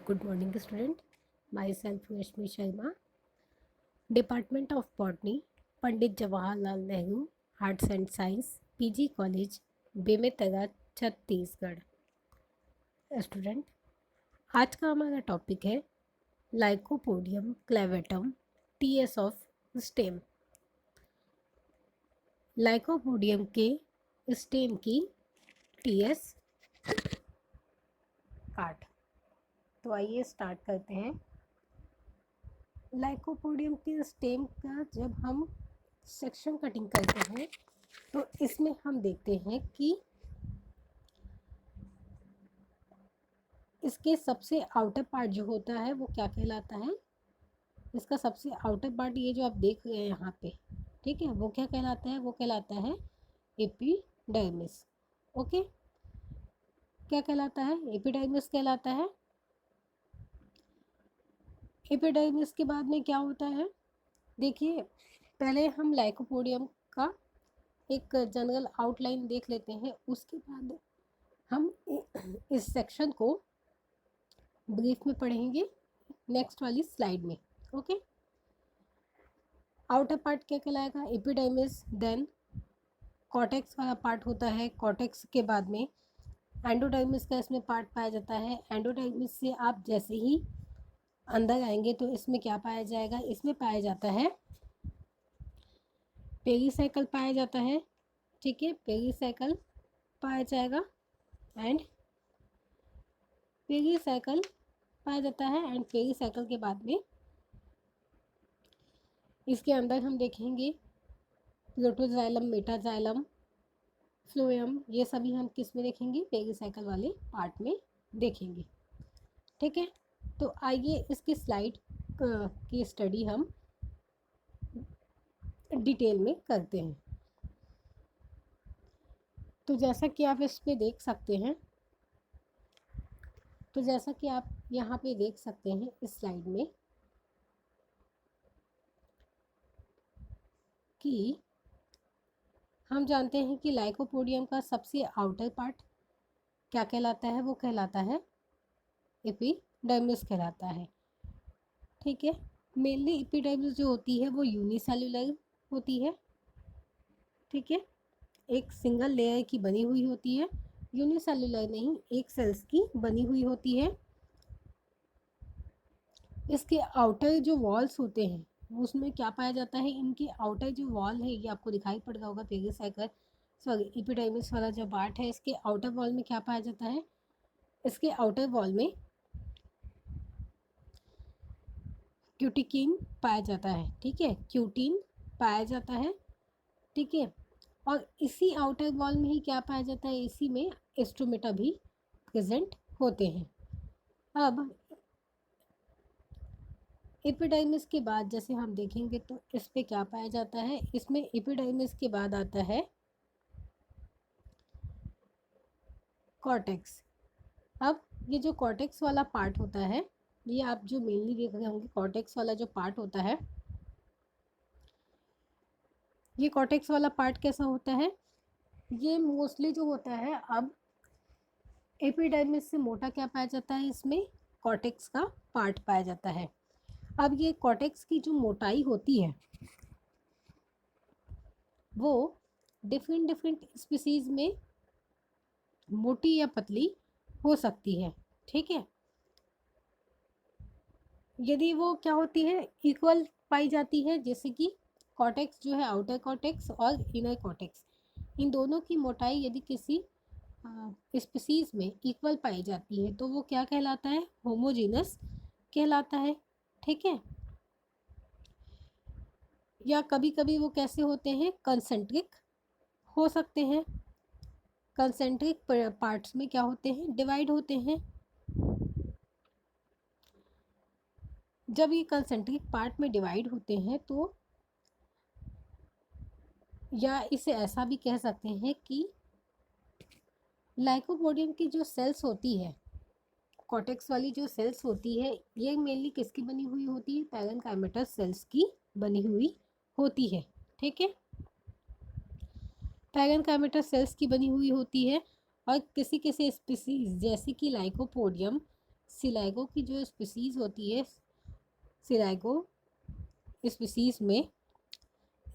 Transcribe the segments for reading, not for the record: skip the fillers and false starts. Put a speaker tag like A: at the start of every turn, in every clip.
A: Good morning, student. Myself Rashmi Sharma, Department of Botany, Pandit Jawaharlal Nehru Arts and Science, PG College, Bemetara Chhattisgarh. Student, आज का हमारा topic है lycopodium clavatum TS of stem. Lycopodium के stem की TS काट। तो आइए स्टार्ट करते हैं। लाइकोपोडियम के स्टेम का जब हम सेक्शन कटिंग करते हैं तो इसमें हम देखते हैं कि इसके सबसे आउटर पार्ट जो होता है वो क्या कहलाता है। इसका सबसे आउटर पार्ट ये जो आप देख रहे हैं यहाँ पे, ठीक है, वो क्या कहलाता है? वो कहलाता है एपिडर्मिस। ओके, क्या कहलाता है? एपिडर्मिस कहलाता है। एपिडर्मिस के बाद में क्या होता है? देखिए, पहले हम लाइकोपोडियम का एक जनरल आउटलाइन देख लेते हैं, उसके बाद हम इस सेक्शन को ब्रीफ में पढ़ेंगे नेक्स्ट वाली स्लाइड में। ओके, आउटर पार्ट क्या कहलाएगा? एपिडर्मिस। देन कॉर्टेक्स वाला पार्ट होता है। कॉर्टेक्स के बाद में एंडोडर्मिस का इसमें पार्ट पाया जाता है। एंडोडर्मिस से आप जैसे ही अंदर आएंगे तो इसमें क्या पाया जाएगा? इसमें पाया जाता है पेरीसाइकिल पाया जाता है। ठीक है, पेरीसाइकिल पाया जाएगा एंड पेरीसाइकिल पाया जाता है। एंड पेरीसाइकिल के बाद में इसके अंदर हम देखेंगे प्रोटोजाइलम, मेटाजाइलम, फ्लोएम, ये सभी हम किस में देखेंगे? पेरीसाइकिल वाले पार्ट में देखेंगे। ठीक है, तो आइए इसकी स्लाइड की स्टडी हम डिटेल में करते हैं। तो जैसा कि आप इस पे देख सकते हैं, तो जैसा कि आप यहाँ पे देख सकते हैं इस स्लाइड में कि हम जानते हैं कि लाइकोपोडियम का सबसे आउटर पार्ट क्या कहलाता है? वो कहलाता है एपिडर्मिस कहलाता है। ठीक है, मेनली एपिडर्मिस जो होती है वो यूनिसेल्युलर होती है। ठीक है, एक सिंगल लेयर की बनी हुई होती है। यूनिसेल्युलर नहीं, एक सेल्स की बनी हुई होती है। इसके आउटर जो वॉल्स होते हैं उसमें क्या पाया जाता है? इनके आउटर जो वॉल है, ये आपको दिखाई पड़ रहा होगा, पेरिसाइकिल सॉरी एपिडर्मिस वाला जो पार्ट है, इसके आउटर वॉल में क्या पाया जाता है? इसके आउटर वॉल में क्यूटिकिन पाया जाता है। ठीक है, क्यूटिन पाया जाता है। ठीक है, और इसी आउटर वॉल में ही क्या पाया जाता है? इसी में एस्ट्रोमेटा भी प्रेजेंट होते हैं। अब एपिडर्मिस के बाद जैसे हम देखेंगे तो इस पे क्या पाया जाता है? इसमें एपिडर्मिस के बाद आता है कॉर्टेक्स। अब ये जो कॉर्टेक्स वाला पार्ट होता है, ये आप जो मेनली देख रहे होंगे, कॉर्टेक्स वाला जो पार्ट होता है, ये कॉर्टेक्स वाला पार्ट कैसा होता है? ये मोस्टली जो होता है, अब एपिडर्मिस से मोटा क्या पाया जाता है? इसमें कॉर्टेक्स का पार्ट पाया जाता है। अब ये कॉर्टेक्स की जो मोटाई होती है वो डिफरेंट डिफरेंट स्पीसीज में मोटी या पतली हो सकती है। ठीक है, यदि वो क्या होती है? इक्वल पाई जाती है, जैसे कि कॉर्टेक्स जो है, आउटर कॉर्टेक्स और इनर कॉर्टेक्स, इन दोनों की मोटाई यदि किसी स्पीसीज में इक्वल पाई जाती है तो वो क्या कहलाता है? होमोजीनस कहलाता है। ठीक है, या कभी कभी वो कैसे होते हैं? कंसेंट्रिक हो सकते हैं। कंसेंट्रिक पार्ट्स में क्या होते हैं? डिवाइड होते हैं। जब ये कंसेंट्रिक पार्ट में डिवाइड होते हैं तो, या इसे ऐसा भी कह सकते हैं कि लाइकोपोडियम की जो सेल्स होती है, कॉर्टेक्स वाली जो सेल्स होती है, ये मेनली किसकी बनी हुई होती है? पैरेन्काइमेटस सेल्स की बनी हुई होती है। ठीक है, पैरेन्काइमेटस सेल्स की बनी हुई होती है। और किसी किसी स्पीसीज जैसे कि लाइकोपोडियम सिलाइगो की जो स्पीसीज होती है, सिलाइगो स्पीसीज में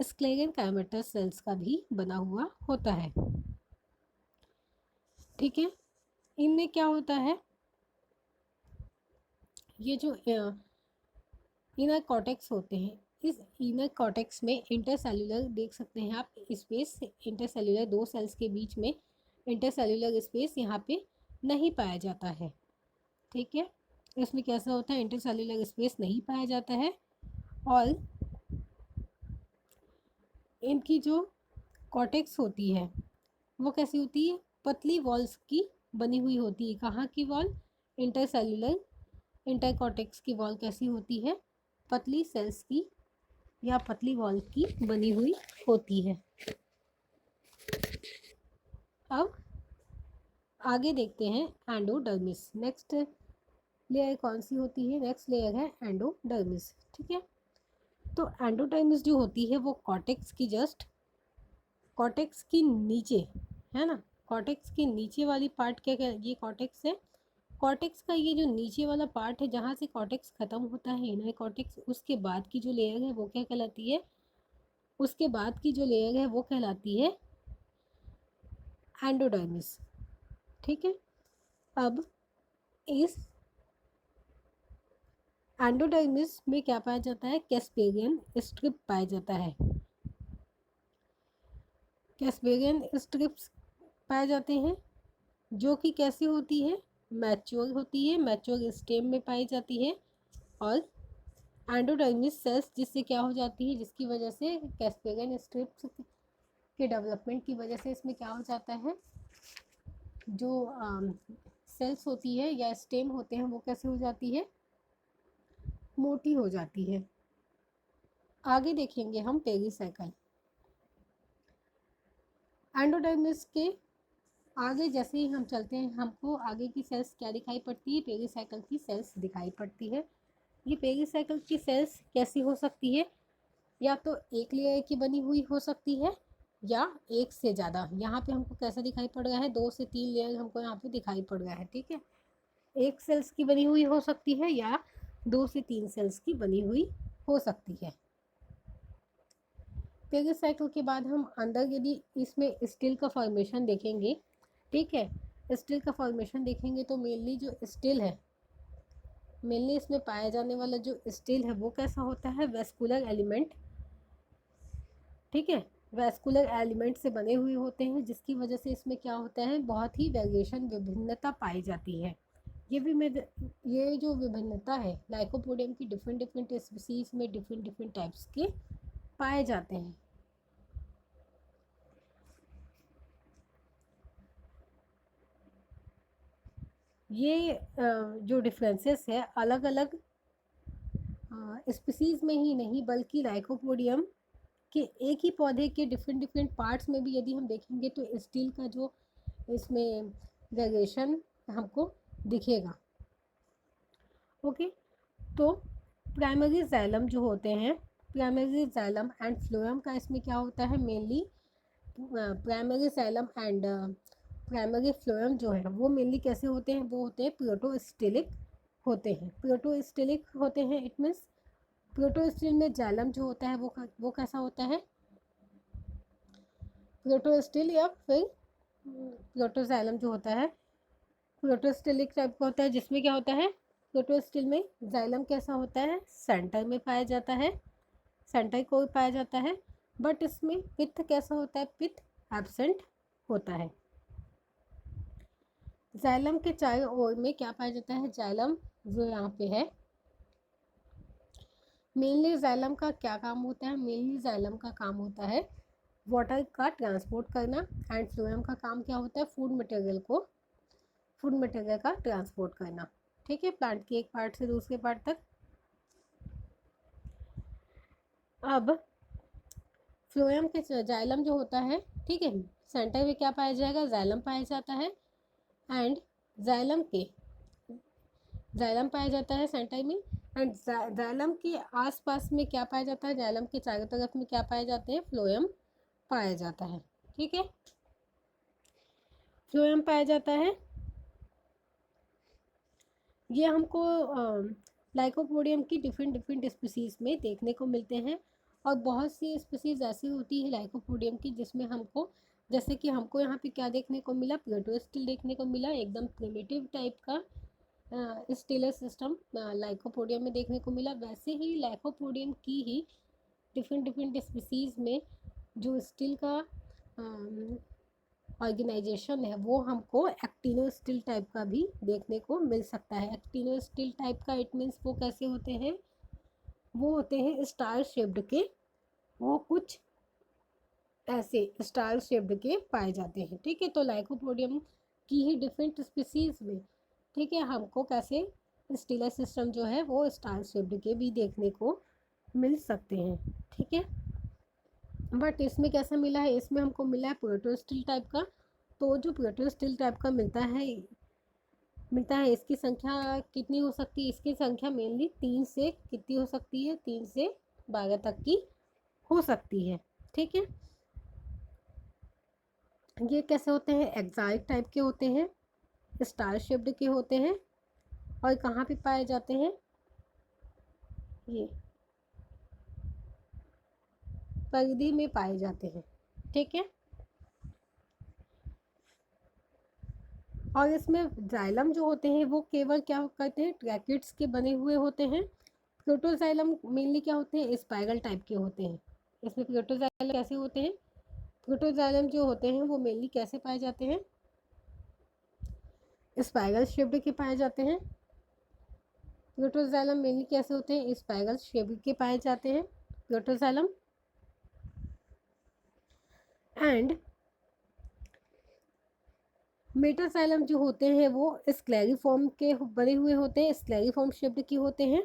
A: स्क्लेरन काइमेटस सेल्स का भी बना हुआ होता है। ठीक है, इनमें क्या होता है, ये जो इनर कॉर्टेक्स होते हैं, इस इनर कॉर्टेक्स में इंटरसेल्यूलर देख सकते हैं आप स्पेस, इंटरसेल्यूलर 2 सेल्स के बीच में इंटरसेल्यूलर स्पेस यहाँ पे नहीं पाया जाता है। ठीक है, इसमें कैसा होता है, इंटरसेल्यूलर स्पेस नहीं पाया जाता है। और इनकी जो कॉर्टेक्स होती है वो कैसी होती है, पतली वॉल्स की बनी हुई होती है। कहाँ की वॉल, इंटरसेल्यूलर इंटरकॉर्टेक्स की वॉल कैसी होती है, पतली सेल्स की या पतली वॉल की बनी हुई होती है। अब आगे देखते हैं एंडोडर्मिस। नेक्स्ट लेयर कौन सी होती है, नेक्स्ट लेयर है एंडोडर्मिस। ठीक है, तो एंडोडर्मिस जो होती है वो कॉर्टेक्स की जस्ट, कॉर्टेक्स की नीचे है ना, कॉर्टेक्स के नीचे वाली पार्ट क्या क्या, ये कॉर्टेक्स है। कॉर्टेक्स का ये जो नीचे वाला पार्ट है जहाँ से कॉर्टेक्स खत्म होता है इनर कॉर्टेक्स, उसके बाद की जो लेयर है वो क्या कहलाती है, उसके बाद की जो लेयर है वो कहलाती है एंडोडर्मिस। ठीक है, अब इस एंडोडर्मिस में क्या पाया जाता है, कैस्पेरियन स्ट्रिप पाया जाता है। कैस्पेरियन स्ट्रिप्स पाए जाते हैं जो कि कैसी होती है, मैच्योर होती है, मैच्योर स्टेम में पाई जाती है। और एंडोडर्मिस सेल्स जिससे क्या हो जाती है, जिसकी वजह से कैस्पेरियन स्ट्रिप्स के डेवलपमेंट की वजह से इसमें क्या हो जाता है, जो सेल्स होती है या स्टेम होते हैं वो कैसे हो जाती है, मोटी हो जाती है। आगे देखेंगे हम पेरिसाइकिल। एंडोडर्मिस के आगे जैसे ही हम चलते हैं हमको आगे की सेल्स क्या दिखाई पड़ती है, पेरिसाइकिल की सेल्स दिखाई पड़ती है। ये पेरिसाइकिल की सेल्स कैसी हो सकती है, या तो एक लेयर की बनी हुई हो सकती है या एक से ज़्यादा। यहाँ पे हमको कैसा दिखाई पड़ रहा है, 2 से 3 लेयर हमको यहाँ पे दिखाई पड़ रहा है। ठीक है, एक सेल्स की बनी हुई हो सकती है या 2 से 3 सेल्स की बनी हुई हो सकती है। पेरिसाइकिल के बाद हम अंदर यदि इसमें स्टिल का फॉर्मेशन देखेंगे, ठीक है, स्टिल का फॉर्मेशन देखेंगे तो मेनली जो स्टिल है, मेनली इसमें पाया जाने वाला जो स्टिल है वो कैसा होता है, वेस्कुलर एलिमेंट। ठीक है, वेस्कुलर एलिमेंट से बने हुए होते हैं जिसकी वजह से इसमें क्या होता है, बहुत ही वेरिएशन, विभिन्नता पाई जाती है। ये जो विभिन्नता है लाइकोपोडियम की डिफरेंट डिफरेंट स्पीसीज में डिफरेंट डिफरेंट टाइप्स के पाए जाते हैं। ये जो डिफरेंसेस है अलग अलग स्पीसीज में ही नहीं बल्कि लाइकोपोडियम के एक ही पौधे के डिफरेंट डिफरेंट पार्ट्स में भी यदि हम देखेंगे तो स्टील का जो इसमें वेरिएशन हमको दिखेगा। ओके, तो प्राइमरी जाइलम जो होते हैं, प्राइमरी जाइलम एंड फ्लोएम का इसमें क्या होता है, mainly primary xylem and primary phloem जो है वो मेनली कैसे होते हैं, वो होते हैं प्रोटोस्टिलिक होते हैं, प्रोटोस्टिलिक होते हैं। इट मीन्स प्रोटोस्टिल में जाइलम जो होता है वो कैसा होता है, प्रोटोस्टिल या फिर प्रोटोजाइलम जो होता है प्रोटोस्टिलिक टाइप का होता है, जिसमें क्या होता है, प्रोटोस्टिल में जाइलम कैसा होता है, सेंटर में पाया जाता है, सेंटर को पाया जाता है। बट इसमें पित्त कैसा होता है, पित्त एब्सेंट होता है। जाइलम के चारों ओर में क्या पाया जाता है, जाइलम जो यहाँ पे है, मेनली जाइलम का क्या काम होता है, मेनली जाइलम का काम होता है वाटर का ट्रांसपोर्ट करना। एंड फ्लोएम का काम क्या होता है, फूड मटेरियल का ट्रांसपोर्ट करना। ठीक है, प्लांट के एक पार्ट से दूसरे पार्ट तक। अब फ्लोएम के जाइलम जो होता है, ठीक है, सेंटर में क्या पाया जाएगा, जाइलम पाया जाता है। एंड जाइलम पाया जाता है सेंटर में। एंड जाइलम के आसपास में क्या पाया जाता है, जाइलम के चारों तरफ में क्या पाए जाते हैं, फ्लोएम पाया जाता है। ठीक है, फ्लोएम पाया जाता है। ये हमको लाइकोपोडियम की डिफरेंट डिफरेंट स्पीसीज़ में देखने को मिलते हैं। और बहुत सी स्पीसीज़ ऐसी होती है लाइकोपोडियम की जिसमें हमको, जैसे कि हमको यहाँ पे क्या देखने को मिला, प्लेटोस्टिल देखने को मिला, एकदम प्रिमिटिव टाइप का स्टेलर सिस्टम लाइकोपोडियम में देखने को मिला। वैसे ही लाइकोपोडियम की ही डिफरेंट डिफरेंट स्पीसीज़ में जो स्टील का ऑर्गेनाइजेशन है वो हमको एक्टिनोस्टिल टाइप का भी देखने को मिल सकता है। एक्टिनोस्टिल टाइप का इट मीन्स वो कैसे होते हैं, वो होते हैं स्टार शेप्ड के, वो कुछ ऐसे स्टार शेप्ड के पाए जाते हैं। ठीक है, तो लाइकोपोडियम की ही डिफरेंट स्पीसीज में, ठीक है, हमको कैसे स्टीलर सिस्टम जो है वो स्टार शेप्ड के भी देखने को मिल सकते हैं। ठीक है, बट इसमें कैसा मिला है, इसमें हमको मिला है प्रोटोस्टिल टाइप का। तो जो प्रोटोस्टिल टाइप का मिलता है इसकी संख्या कितनी हो सकती है, इसकी संख्या मेनली 3 से कितनी हो सकती है, 3 से 12 तक की हो सकती है। ठीक है, ये कैसे होते हैं, एक्साइट टाइप के होते हैं, स्टार शेप्ड के होते हैं, और कहाँ पे पाए जाते हैं, ये परिधि में पाए जाते हैं। ठीक है, और इसमें जाइलम जो होते हैं वो केवल क्या करते हैं, ट्रैकेट्स के बने हुए होते हैं। प्रोटोजाइलम मेनली क्या होते हैं, स्पाइरल टाइप के होते हैं। इसमें प्रोटोजाइलम कैसे होते हैं, प्रोटोजाइलम जो होते हैं वो मेनली कैसे पाए जाते हैं, स्पाइरल शेप्ड के पाए जाते हैं। प्रोटोजाइलम मेनली कैसे होते हैं, स्पाइरल शेप्ड के पाए जाते हैं प्रोटोजाइलम। एंड मेटाजाइलम जो होते हैं वो स्क्लेरिफॉर्म के बने हुए होते हैं, स्क्लेरिफॉर्म शेप्ड के होते हैं।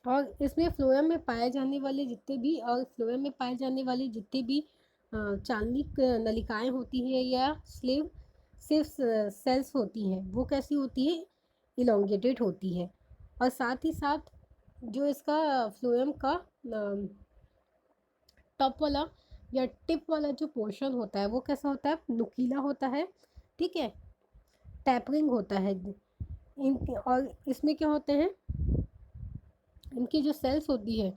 A: और इसमें फ्लोएम में पाए जाने वाले जितने भी, और फ्लोएम में पाए जाने वाले जितने भी चालनिक नलिकाएं होती हैं या सिर्फ सेल्स होती हैं, वो कैसी होती है, इलोंगेटेड होती है। और साथ ही साथ जो इसका फ्लोएम का टॉप वाला या टिप वाला जो पोर्शन होता है वो कैसा होता है, नुकीला होता है। ठीक है, टैपरिंग होता है इन, और इसमें क्या होते हैं, इनकी जो सेल्स होती है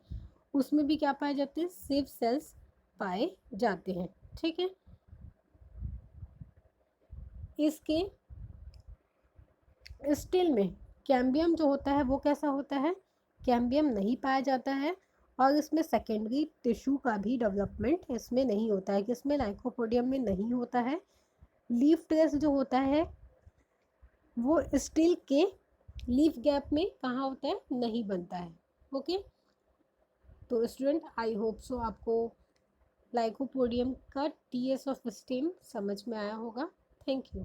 A: उसमें भी क्या पाए जाते हैं, सिर्फ सेल्स पाए जाते हैं। ठीक है, इसके स्टिल में कैम्बियम जो होता है वो कैसा होता है, कैम्बियम नहीं पाया जाता है। और इसमें सेकेंडरी टिश्यू का भी डेवलपमेंट इसमें नहीं होता है, किसमें, लाइकोपोडियम में नहीं होता है। लीफ ट्रेस जो होता है वो स्टिल के लीफ गैप में कहाँ होता है, नहीं बनता है। ओके, तो स्टूडेंट आई होप सो आपको लाइकोपोडियम का टीएस ऑफ स्टेम समझ में आया होगा। Thank you.